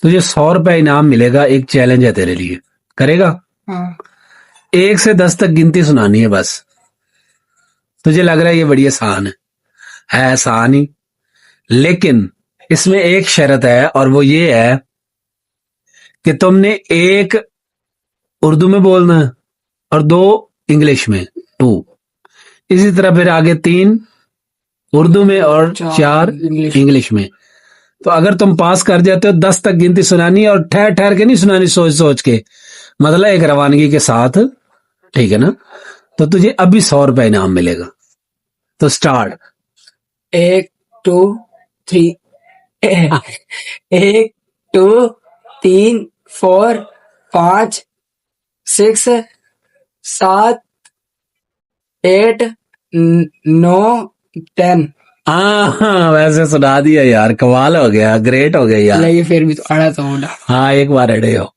तुझे 100 रुपया इनाम मिलेगा। एक चैलेंज है तेरे लिए, करेगा? हाँ 1 से 10 तक गिनती सुनानी है बस। तुझे लग रहा है ये बड़ी आसान है आसान ही, लेकिन इसमें एक शर्त है और वो ये है कि तुमने एक उर्दू में बोलना है और 2 इंग्लिश में, 2। इसी तरह फिर आगे 3 उर्दू में और 4 इंग्लिश में। तो अगर तुम पास कर जाते हो 10 तक गिनती सुनानी है और ठहर ठहर के नहीं सुनानी, सोच सोच के, मतलब एक रवानगी के साथ, ठीक है ना? तो तुझे अभी 100 रुपया इनाम मिलेगा। तो स्टार्ट। 1 2 3 1 2 3 4 5 6 7 8 9 10। हाँ वैसे सुना दिया यार, कमाल हो गया, ग्रेट हो गया यार। नहीं फिर भी तो आना तो होना। हाँ एक बार अड़े हो।